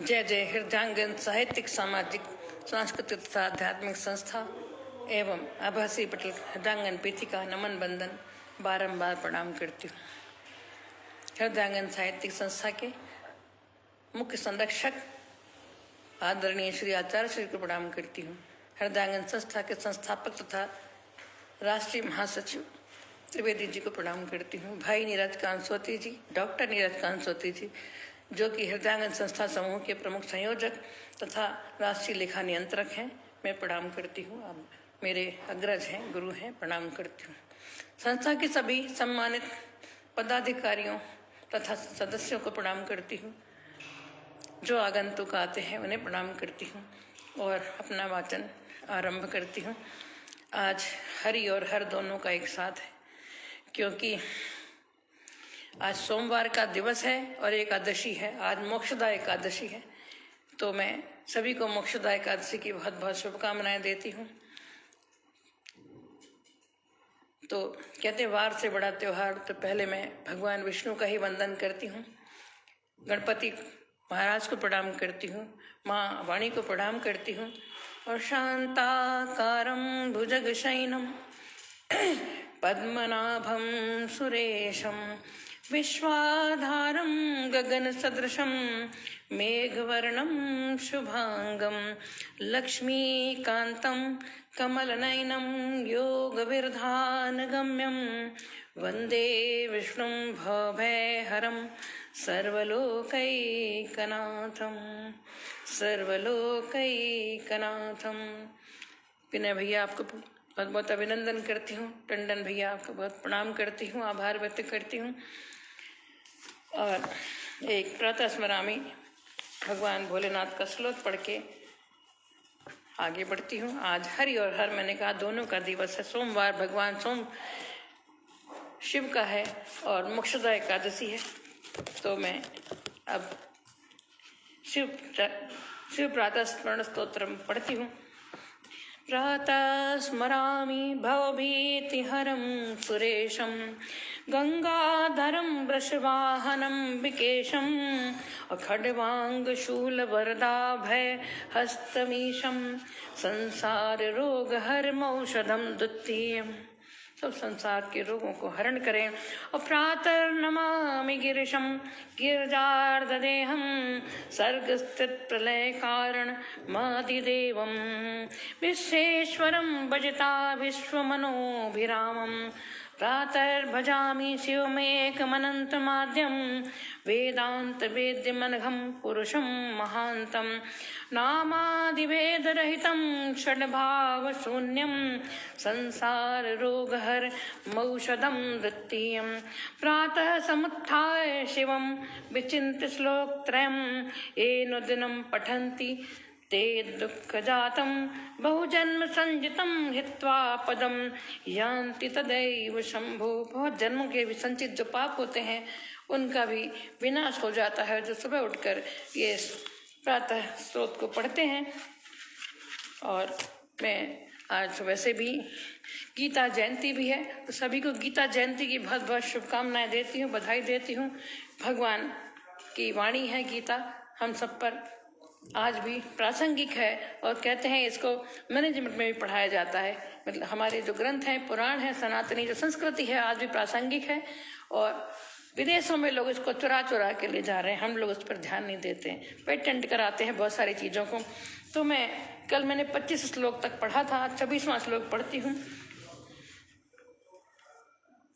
जय जय हृदयांगन साहित्यिक सामाजिक सांस्कृतिक तथा आध्यात्मिक संस्था एवं आभासी पटेल हृदयांगन पीठिका नमन बंदन बारंबार प्रणाम करती हूँ। हृदयांगन साहित्यिक संस्था के मुख्य संरक्षक आदरणीय श्री आचार्य श्री को प्रणाम करती हूँ। हृदयांगन संस्था के संस्थापक तथा राष्ट्रीय महासचिव त्रिवेदी जी को प्रणाम करती हूँ। भाई नीरज कांसोती जी, डॉक्टर नीरज कांसोती जी, जो कि हृदयांगन संस्था समूह के प्रमुख संयोजक तथा राष्ट्रीय लेखा नियंत्रक हैं, मैं प्रणाम करती हूँ। अब मेरे अग्रज हैं, गुरु हैं, प्रणाम करती हूँ। संस्था के सभी सम्मानित पदाधिकारियों तथा सदस्यों को प्रणाम करती हूँ। जो आगंतुक आते हैं उन्हें प्रणाम करती हूँ और अपना वाचन आरंभ करती हूँ। आज हरि और हर दोनों का एक साथ है, क्योंकि आज सोमवार का दिवस है और एकादशी है। आज मोक्षदा एकादशी है, तो मैं सभी को मोक्षदा एकादशी की बहुत बहुत शुभकामनाएं देती हूँ। तो कहते वार से बड़ा त्योहार, तो पहले मैं भगवान विष्णु का ही वंदन करती हूँ। गणपति महाराज को प्रणाम करती हूँ, माँ वाणी को प्रणाम करती हूँ और शांताकारं भुजगशयनं पद्मनाभं सुरेशं विश्वाधारं गगनसदृशं मेघवर्णं शुभांगं लक्ष्मीकान्तं कमलनयनं योगविर्धानगम्यं वन्दे विष्णुं भवभयहरं सर्वलोकैकनाथं सर्वलोकैकनाथं। विनय भैया आपको बहुत बहुत अभिनंदन करती हूँ। टंडन भैया आपको बहुत प्रणाम करती हूँ, आभार व्यक्त करती हूँ। और एक प्रातः स्मरामी भगवान भोलेनाथ का श्लोक पढ़ के आगे बढ़ती हूँ। आज हरि और हर, मैंने कहा, दोनों का दिवस है। सोमवार भगवान सोम शिव का है और मोक्षदा एकादशी है, तो मैं अब शिव प्रातः स्मरण स्तोत्र पढ़ती हूँ। प्रातः स्मरामि भवभीतिहरं सुरेशं गंगाधरं वृषवाहनं विकेशम् अखड्वांगशूलवरदाभय हस्तमीशं संसाररोगहरमौषधं द्वितीयम्। सब संसार के रोगों को हरण करें। और प्रातः नमामि गिरिशं गिरिजार्धदेहं सर्गस्थित प्रलय कारण मादिदेवं विश्वेश्वरं भजता विश्वमनोभिरामं प्रातर्भजामि शिवमेकमनन्तमाद्यं वेदांत वेद्यमनघं पुरुषं महान्तं नामादिभेदरहितं षड्भावशून्यं संसाररोगहरमौषधं द्वितीयं। प्रातः समुत्थाय शिवं विचिन्त्य श्लोकत्रयं येन दिनं पठन्ति ते दुःखजातं बहुजन्म संजितं हित्वा पदं यान्ति तदैव शंभो। बहुत जन्मों के भी संचित जो पाप होते हैं उनका भी विनाश हो जाता है, जो सुबह उठकर ये प्रातः स्रोत को पढ़ते हैं। और मैं आज वैसे भी गीता जयंती भी है, तो सभी को गीता जयंती की बहुत बहुत शुभकामनाएं देती हूँ, बधाई देती हूँ। भगवान की वाणी है गीता, हम सब पर आज भी प्रासंगिक है। और कहते हैं इसको मैनेजमेंट में भी पढ़ाया जाता है। मतलब हमारे जो ग्रंथ हैं, पुराण है, सनातनी जो संस्कृति है, आज भी प्रासंगिक है। और विदेशों में लोग इसको चुरा चुरा के ले जा रहे हैं, हम लोग उस पर ध्यान नहीं देते हैं, पेटेंट कराते हैं बहुत सारी चीज़ों को। तो मैंने 25 श्लोक तक पढ़ा था, 26वां श्लोक पढ़ती हूँ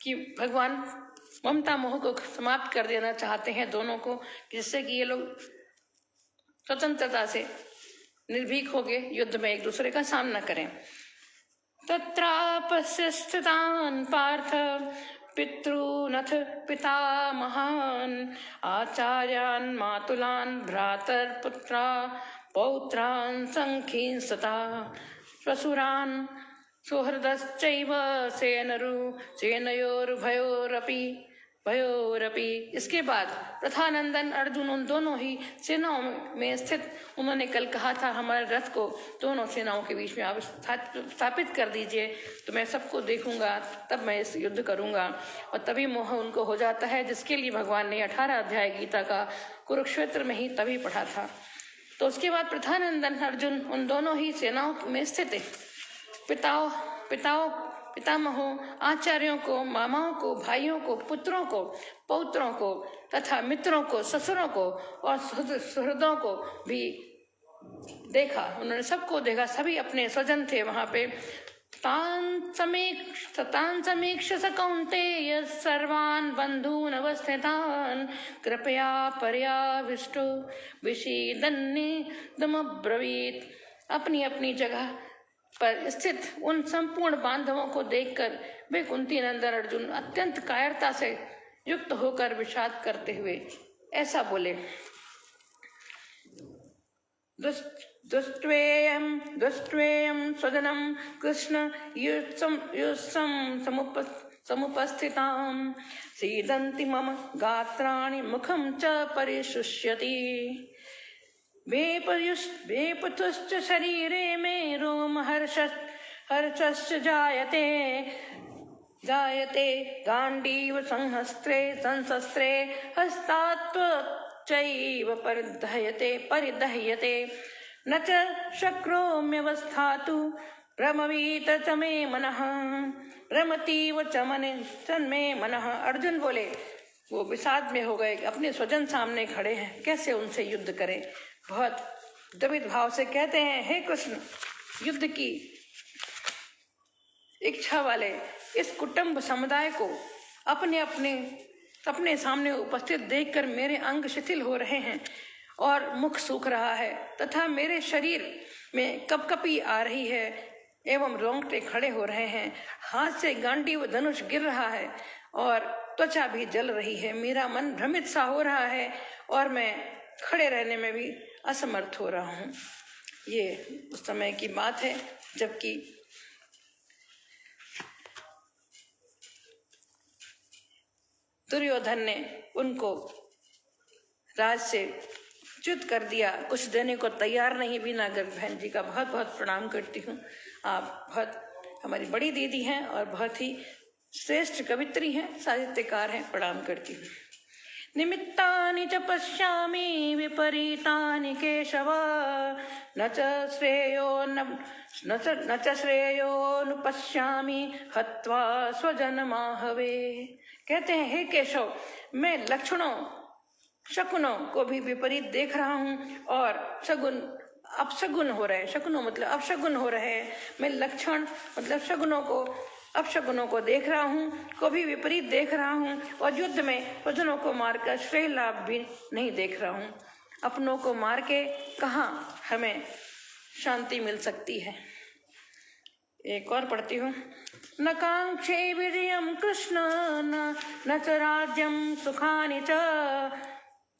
कि भगवान ममता मोह को समाप्त कर देना चाहते हैं दोनों को, जिससे कि ये लोग स्वतंत्रता से निर्भीक होके युद्ध में एक दूसरे का सामना करें। तत्रापस्य स्थितान् पार्थ पितॄनथ पितामहान् आचार्यान् मातुलान् भ्रातर्पुत्रा पौत्रान् सङ्खीन् सता श्वशुरान् सुहृदश्चैव सेनयोरुभयोरपि भयोरपि। इसके बाद प्रथानंदन अर्जुन उन दोनों ही सेनाओं में स्थित, उन्होंने कल कहा था हमारे रथ को दोनों सेनाओं के बीच में आप स्थापित कर दीजिए तो मैं सबको देखूंगा, तब मैं इस युद्ध करूंगा। और तभी मोह उनको हो जाता है, जिसके लिए भगवान ने 18 अध्याय गीता का कुरुक्षेत्र में ही तभी पढ़ा था। तो उसके बाद प्रथानंदन अर्जुन उन दोनों ही सेनाओं में स्थित है। पितामहों, आचार्यों को, मामाओं को, भाइयों को, पुत्रों को, पौत्रों को तथा मित्रों को, ससुरों को और सुहृदों को भी देखा। उन्होंने सबको देखा, सभी अपने स्वजन थे वहां पे। तान समीक्ष स कौन्तेय सर्वान् बंधून् अवस्थितान् कृपया पर्याविष्टो विषीदन्निदमब्रवीत्। अपनी अपनी जगह पर स्थित उन संपूर्ण बांधवों को देखकर वे कुंती नंदन अर्जुन अत्यंत कायरता से युक्त होकर विषाद करते हुए ऐसा बोले। दुष्ट्वेयं स्वजनं कृष्ण युत्सं समुपस्थितां सीदन्ति मम गात्राणि मुखं च परिशुष्यति। वेपतुश्च शरीरे मे रोम हर्षश्च जायते गाण्डीव संशस्त्रे हस्तात्वचैव परिदह्यते न च शक्रोम्यवस्थातु रमवीत च मे मनः रमतीव च मे मनः। अर्जुन बोले वो विषाद में हो गए, अपने स्वजन सामने खड़े हैं, कैसे उनसे युद्ध करें। बहुत द्रवित भाव से कहते हैं, हे कृष्ण, युद्ध की इच्छा वाले इस कुटुंब समुदाय को अपने सामने उपस्थित देखकर मेरे अंग शिथिल हो रहे हैं और मुख सूख रहा है तथा मेरे शरीर में कपकपी आ रही है एवं रोंगटे खड़े हो रहे हैं। हाथ से गांडी व धनुष गिर रहा है और त्वचा भी जल रही है। मेरा मन भ्रमित सा हो रहा है और मैं खड़े रहने में भी असमर्थ हो रहा हूँ। ये उस समय की बात है जबकि दुर्योधन ने उनको राज से च्युत कर दिया, कुछ देने को तैयार नहीं। बीना गर्ग बहन जी का बहुत बहुत प्रणाम करती हूँ। आप बहुत हमारी बड़ी दीदी हैं और बहुत ही श्रेष्ठ कवित्री हैं, साहित्यकार हैं, प्रणाम करती हूँ। निमित्तानि च पश्यामि विपरीतानि केशव न च श्रेयोनुपश्यामि हत्वा स्वजनमाहवे। कहते हैं, हे केशव, मैं शकुनों को भी विपरीत देख रहा हूँ और अपशगुन हो रहे, शकुनों मतलब अपशगुन हो रहे हैं। मैं लक्षण मतलब अपशगुनों को देख रहा हूँ, को भी विपरीत देख रहा हूँ और युद्ध में स्वजनों को मारकर श्रेय लाभ भी नहीं देख रहा हूँ। अपनों को मार के कहाँ हमें शांति मिल सकती है। एक और पढ़ती हूँ। न कांक्षे विजयं कृष्ण न च राज्यं सुखानि च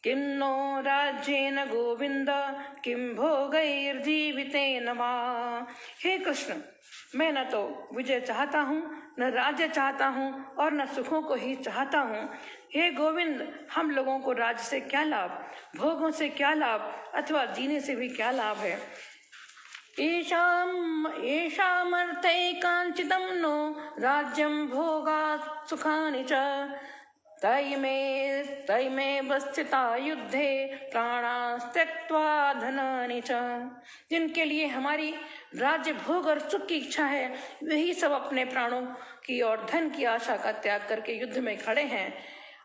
किं नो राज्येन गोविंद किं भोगैर्जीवितेन वा। हे कृष्ण, मैं न तो विजय चाहता हूँ, न राज्य चाहता हूँ और न सुखों को ही चाहता हूँ। हे गोविंद, हम लोगों को राज्य से क्या लाभ, भोगों से क्या लाभ अथवा जीने से भी क्या लाभ है। येषामर्थैकाञ्चितं नो राज्यं भोगात् सुखानि च तैमेव स्थिता युद्धे प्राणास्त्यक्त्वा धनानि च। जिनके लिए हमारी राज्य भोग और सुख की इच्छा है, वही सब अपने प्राणों की और धन की आशा का त्याग करके युद्ध में खड़े हैं।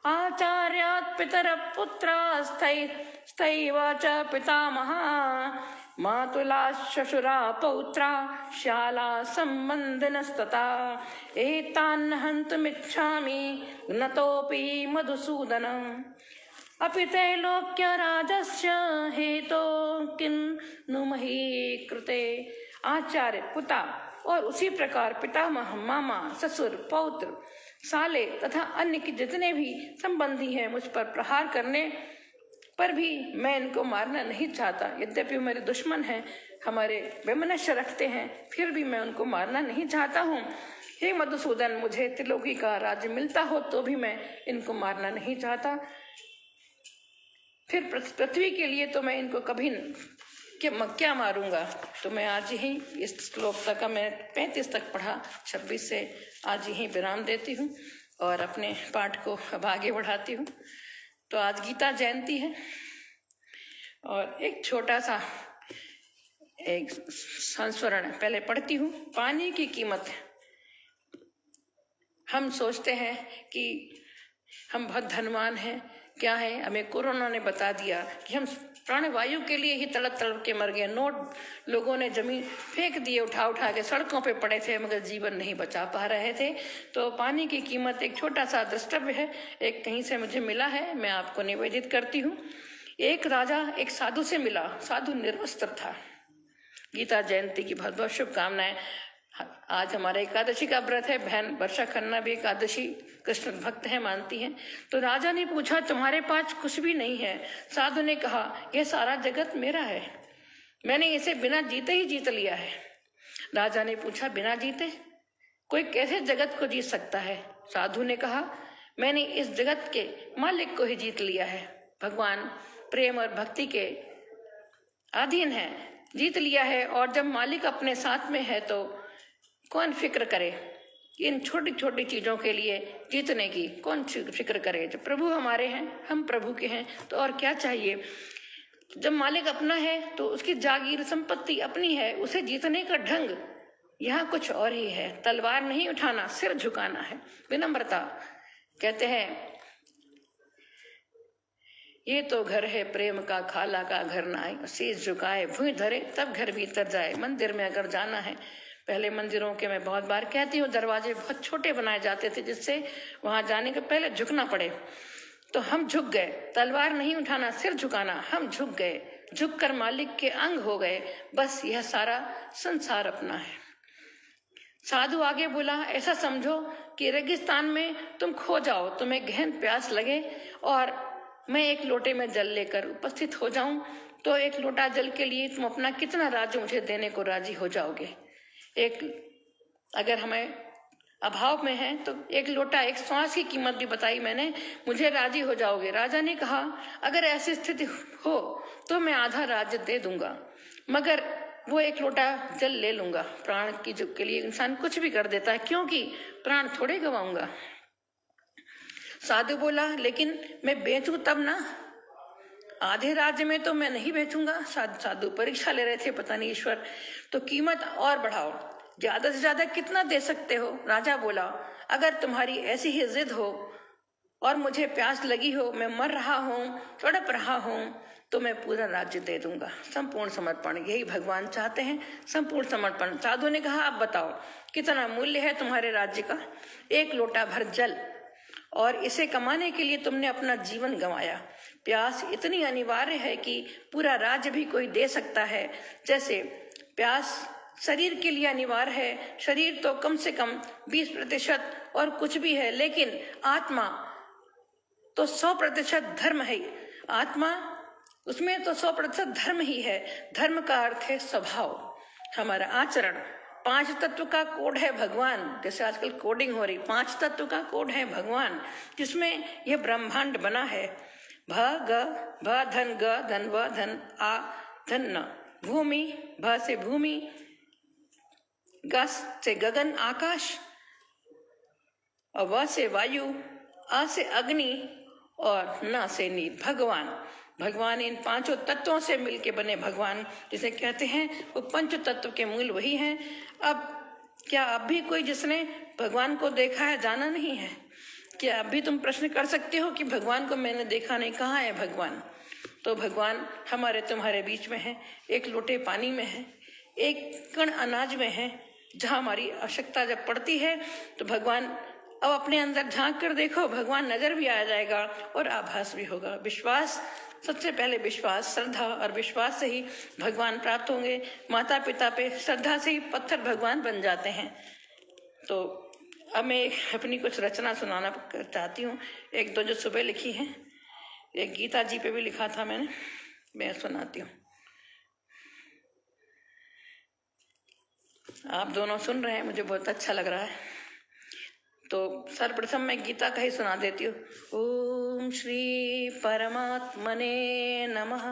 आचार्यात् पितर पुत्रा स्थैव च पितामहा मातुला शशुरा पौत्रा शाला संबंधिनस्तथा एतान् हन्तुमिच्छामि नतोऽपि मधुसूदनम् अपि त्रैलोक्य राजस्य हेतो किन्नु मही कृते। आचार्य, पिता और उसी प्रकार पितामह, मामा, ससुर, पौत्र, साले तथा अन्य के जितने भी संबंधी हैं, मुझ पर प्रहार करने पर भी मैं इनको मारना नहीं चाहता। यद्यपि मेरे दुश्मन हैं, हमारे वैमनस्य रखते हैं, फिर भी मैं उनको मारना नहीं चाहता हूँ। हे मधुसूदन, मुझे त्रिलोकी का राज्य मिलता हो तो भी मैं इनको मारना नहीं चाहता। फिर पृथ्वी के लिए तो मैं इनको कभी क्या मारूंगा। तो मैं आज ही इस श्लोक तक, मैं 35 तक पढ़ा, 26 से आज ही विराम देती हूँ और अपने पाठ को अब आगे बढ़ाती हूँ। तो आज गीता जयंती है और एक छोटा सा एक संस्मरण पहले पढ़ती हूँ। पानी की कीमत। हम सोचते हैं कि हम बहुत धनवान हैं, क्या है, हमें कोरोना ने बता दिया कि हम प्राणवायु के लिए ही तड़प तड़प के मर गए। नोट लोगों ने जमीन फेंक दिए, उठा उठा के सड़कों पे पड़े थे, मगर जीवन नहीं बचा पा रहे थे। तो पानी की कीमत एक छोटा सा द्रष्टव्य है, एक कहीं से मुझे मिला है, मैं आपको निवेदित करती हूँ। एक राजा एक साधु से मिला, साधु निर्वस्त्र था। गीता जयंती की बहुत बहुत शुभकामनाएं। आज हमारे एकादशी का व्रत है, बहन वर्षा खन्ना भी एकादशी कृष्ण भक्त है, मानती हैं। तो राजा ने पूछा, तुम्हारे पास कुछ भी नहीं है? साधु ने कहा, यह सारा जगत मेरा है, मैंने इसे बिना जीते ही जीत लिया है। राजा ने पूछा, बिना जीते कोई कैसे जगत को जीत सकता है? साधु ने कहा, मैंने इस जगत के मालिक को ही जीत लिया है। भगवान प्रेम और भक्ति के अधीन है, जीत लिया है। और जब मालिक अपने साथ में है तो कौन फिक्र करे? इन छोटी छोटी चीजों के लिए जीतने की कौन फिक्र करे? जब प्रभु हमारे हैं, हम प्रभु के हैं, तो और क्या चाहिए? जब मालिक अपना है तो उसकी जागीर संपत्ति अपनी है, उसे जीतने का ढंग यहाँ कुछ और ही है। तलवार नहीं उठाना, सिर झुकाना है, विनम्रता। कहते हैं, ये तो घर है प्रेम का, खाला का घर ना आए, शीश झुकाए भूमि धरे तब घर भीतर जाए। मंदिर में अगर जाना है, पहले मंदिरों के मैं बहुत बार कहती हूँ, दरवाजे बहुत छोटे बनाए जाते थे जिससे वहां जाने के पहले झुकना पड़े। तो हम झुक गए। तलवार नहीं उठाना, सिर झुकाना, हम झुक गए, झुककर मालिक के अंग हो गए। बस यह सारा संसार अपना है। साधु आगे बोला, ऐसा समझो कि रेगिस्तान में तुम खो जाओ, तुम्हें गहन प्यास लगे और मैं एक लोटे में जल लेकर उपस्थित हो जाऊं, तो एक लोटा जल के लिए तुम अपना कितना राज्य मुझे देने को राजी हो जाओगे? अगर हमें अभाव में है तो एक लोटा, एक श्वास की कीमत भी बताई मैंने, मुझे राजी हो जाओगे? राजा ने कहा, अगर ऐसी स्थिति हो तो मैं आधा राज्य दे दूंगा, मगर वो एक लोटा जल ले लूंगा। प्राण की जुग के लिए इंसान कुछ भी कर देता है, क्योंकि प्राण थोड़े गवाऊंगा। साधु बोला, लेकिन मैं बेचूं तब ना? आधे राज्य में तो मैं नहीं बेचूंगा। साधु परीक्षा ले रहे थे, पता नहीं ईश्वर। तो कीमत और बढ़ाओ, ज्यादा से ज्यादा कितना दे सकते हो? राजा बोला, अगर तुम्हारी ऐसी ही जिद हो और मुझे प्यास लगी हो, मैं मर रहा हूँ, तड़प रहा हूँ, तो मैं पूरा राज्य दे दूंगा। संपूर्ण समर्पण, यही भगवान चाहते हैं, संपूर्ण समर्पण। साधु ने कहा, अब बताओ कितना मूल्य है तुम्हारे राज्य का? एक लोटा भर जल, और इसे कमाने के लिए तुमने अपना जीवन गंवाया। प्यास इतनी अनिवार्य है कि पूरा राज्य भी कोई दे सकता है। जैसे प्यास शरीर के लिए अनिवार्य है, शरीर तो कम से कम 20% और कुछ भी है, लेकिन आत्मा तो 100% धर्म है। आत्मा, उसमें तो 100% धर्म ही है। धर्म का अर्थ है स्वभाव, हमारा आचरण। 5 तत्व का कोड है भगवान, जैसे आजकल कोडिंग हो रही, 5 तत्व का कोड है भगवान, जिसमें यह ब्रह्मांड बना है। भ धन, ग धन, व धन, आ धन, न। भूमि, भ से भूमि, ग से गगन आकाश, और व से वायु, आ से अग्नि, और न से नीर। भगवान इन 5 तत्वों से मिलके बने भगवान, जिसे कहते हैं वो पंच तत्व के मूल वही हैं। अब क्या अब भी कोई जिसने भगवान को देखा है जाना नहीं है? क्या अब भी तुम प्रश्न कर सकते हो कि भगवान को मैंने देखा नहीं, कहाँ है भगवान? तो भगवान हमारे तुम्हारे बीच में है, एक लोटे पानी में है, एक कण अनाज में है। जहाँ हमारी आवश्यकता जब पड़ती है तो भगवान, अब अपने अंदर झांक कर देखो, भगवान नजर भी आ जाएगा और आभास भी होगा। विश्वास, सबसे पहले विश्वास, श्रद्धा और विश्वास से ही भगवान प्राप्त होंगे। माता पिता पे श्रद्धा से ही पत्थर भगवान बन जाते हैं। तो अब मैं अपनी कुछ रचना सुनाना चाहती हूँ, एक दो जो सुबह लिखी है, एक गीता जी पे भी लिखा था मैंने, मैं सुनाती हूँ। आप दोनों सुन रहे हैं, मुझे बहुत अच्छा लग रहा है। तो सर्वप्रथम मैं गीता का ही सुना देती हूँ। ओम श्री परमात्मने नमः।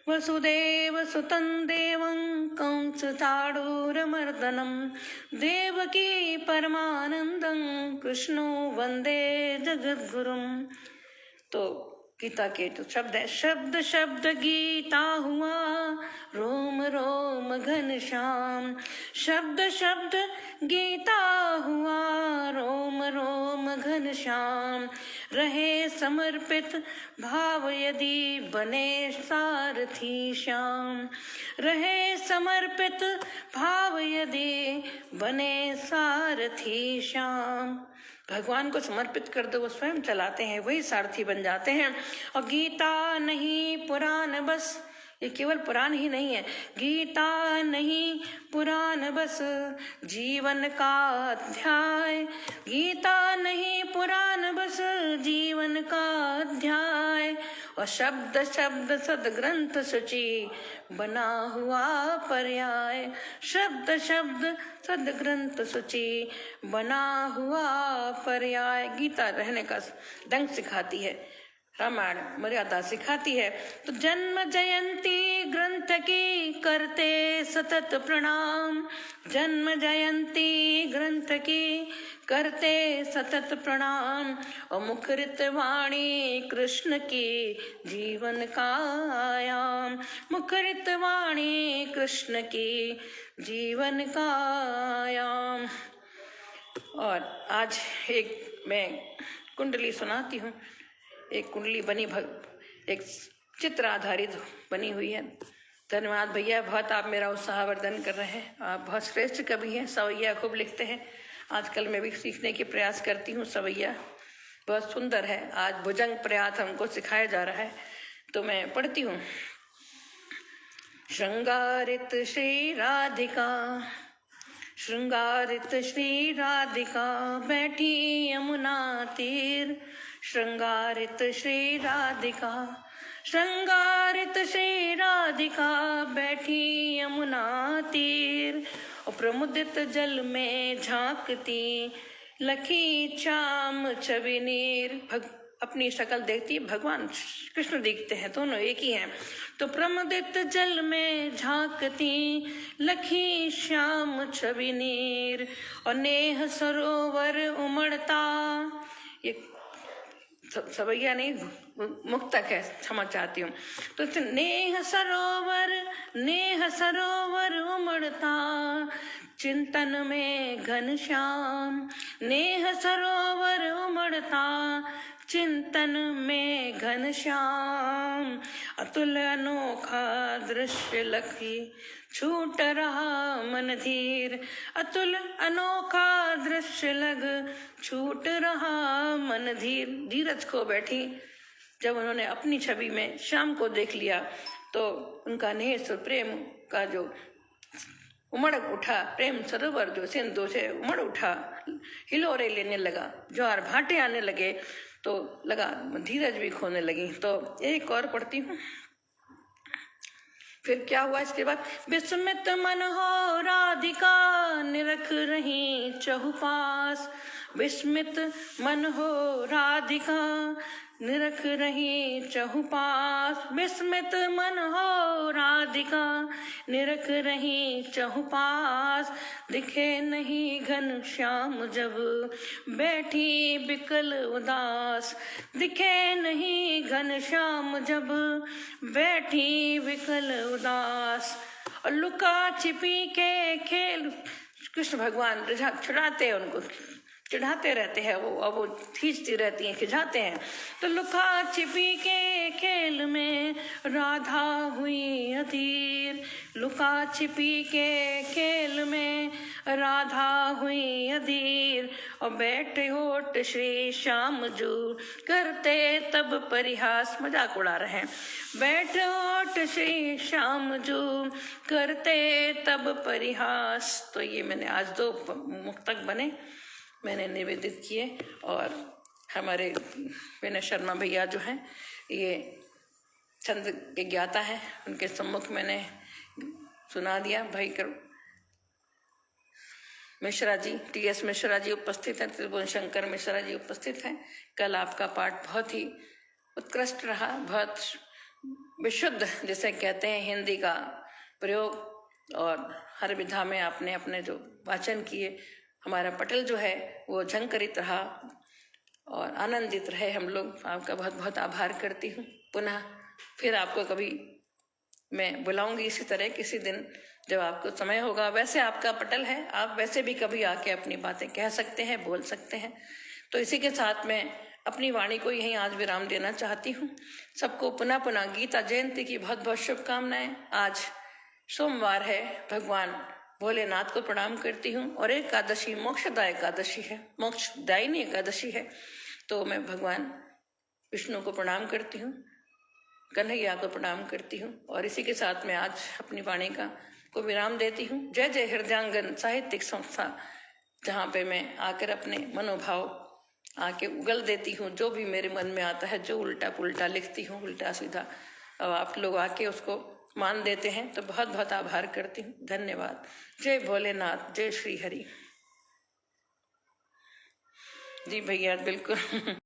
वसुदेव सुतं देवं कंसचाणूरमर्दनं देवकी परमानंदं कृष्णो वंदे जगद्गुरुं। तो गीता के जो शब्द है, शब्द शब्द गीता हुआ रोम रोम घनश्याम। शब्द शब्द गीता हुआ रोम रोम घनश्याम। रहे समर्पित भाव यदि बने सारथी श्याम। रहे समर्पित भाव यदि बने सारथी श्याम। भगवान को समर्पित कर दो, वो स्वयं चलाते हैं, वही सारथी बन जाते हैं। और गीता नहीं पुराण बस, ये केवल पुराण ही नहीं है, गीता नहीं पुराण बस जीवन का अध्याय। गीता नहीं पुराण बस जीवन का अध्याय। और शब्द शब्द सदग्रंथ सूची बना हुआ पर्याय। शब्द शब्द सदग्रंथ सूची बना हुआ पर्याय। गीता रहने का ढंग सिखाती है, रामायण मर्यादा सिखाती है। तो जन्म जयंती ग्रंथ की करते सतत प्रणाम। जन्म जयंती ग्रंथ की करते सतत प्रणाम। और मुखरित वाणी कृष्ण की जीवन का आयाम। मुखरित वाणी कृष्ण की जीवन का आयाम। और आज एक मैं कुंडली सुनाती हूँ। एक कुंडली बनी एक चित्र आधारित बनी हुई है। धन्यवाद भैया, बहुत आप मेरा उत्साहवर्धन कर रहे हैं। आप बहुत श्रेष्ठ कवि हैं, सवैया खूब लिखते हैं। आजकल मैं भी सीखने की प्रयास करती हूँ, सवैया बहुत सुंदर है। आज भुजंग प्रयास हमको सिखाया जा रहा है, तो मैं पढ़ती हूँ। श्रृंगारित श्री राधिका, श्रृंगारित श्री राधिका बैठी यमुना तीर। श्रृंगारित श्री राधिका, श्रृंगारित श्री राधिका बैठी यमुना तीर। और प्रमुदित जल में झांकती लखी चाम छवि नीर। अपनी शक्ल देखती, भगवान कृष्ण दिखते हैं, दोनों एक ही हैं। तो प्रमुदित जल में झांकती लखी श्याम छवि नीर। और नेह सरोवर उमड़ता, ये सवैया नहीं मुक्तक है, क्षमा चाहती हूँ। तो नेह सरोवर उमड़ता चिंतन में घनश्याम। नेह सरोवर उमड़ता चिंतन में घनश्याम। अतुल अनोखा दृश्य लखी छूट रहा मन धीर। अतुल अनोखा दृश्य लग छूट रहा मन धीर। धीरज खो बैठी जब उन्होंने अपनी छवि में श्याम को देख लिया, तो उनका नेह प्रेम का जो उमड़ उठा, प्रेम सरोवर जो सिंधु से उमड़ उठा, हिलोरे लेने लगा, ज्वार भाटे आने लगे, तो लगा धीरज भी खोने लगी। तो एक और पढ़ती हूँ। फिर क्या हुआ इसके बाद? विस्मित मन हो राधिका निरख रही चहुपास। विस्मित मन हो राधिका निरख रही चहुपास। विस्मित मन हो राधिका निरख रही चहुपास। दिखे नहीं घन श्याम जब बैठी बिकल उदास। दिखे नहीं घन श्याम जब बैठी विकल उदास। और लुका छिपी के खेल, कृष्ण भगवान छुड़ाते हैं उनको, चिढ़ाते रहते हैं वो, अब वो खींचती रहती हैं, खिंचाते हैं। तो लुका छिपी के खेल में राधा हुई अधीर। लुका छिपी के खेल में राधा हुई अधीर। और बैठे होठ श्री श्याम जू करते तब परिहास, मजाक उड़ा रहे हैं। बैठे होठ श्री श्याम जू करते तब परिहास। तो ये मैंने आज 2 मुक्तक बने, मैंने निवेदित किए। और हमारे विनय शर्मा भैया जो हैं, ये छंद के ज्ञाता है, उनके सम्मुख मैंने सुना दिया। भाई कर मिश्रा जी, TS मिश्रा जी उपस्थित हैं, त्रिभुवन शंकर मिश्रा जी उपस्थित हैं। कल आपका पाठ बहुत ही उत्कृष्ट रहा, बहुत विशुद्ध जिसे कहते हैं हिंदी का प्रयोग, और हर विधा में आपने अपने जो वाचन किए, हमारा पटल जो है वो झंकरित रहा और आनंदित रहे। हम लोग आपका बहुत बहुत आभार करती हूँ। पुनः फिर आपको कभी मैं बुलाऊंगी इसी तरह किसी दिन जब आपको समय होगा। वैसे आपका पटल है, आप वैसे भी कभी आके अपनी बातें कह सकते हैं, बोल सकते हैं। तो इसी के साथ मैं अपनी वाणी को यहीं आज विराम देना चाहती हूँ। सबको पुनः पुनः गीता जयंती की बहुत बहुत शुभकामनाएं। आज सोमवार है, भगवान भोलेनाथ को प्रणाम करती हूँ, और एकादशी मोक्षदा एकादशी है, मोक्षदायिनी एकादशी है। तो मैं भगवान विष्णु को प्रणाम करती हूँ, कन्हैया को प्रणाम करती हूँ, और इसी के साथ मैं आज अपनी वाणी को विराम देती हूँ। जय जय हृदयांगन साहित्यिक संस्था, जहाँ पे मैं आकर अपने मनोभाव आके उगल देती हूँ। जो भी मेरे मन में आता है, जो उल्टा पुल्टा लिखती हूँ, उल्टा सीधा, अब आप लोग आके उसको मान देते हैं, तो बहुत बहुत आभार करती हूँ। धन्यवाद। जय भोलेनाथ, जय श्री हरि। जी भैया, बिल्कुल।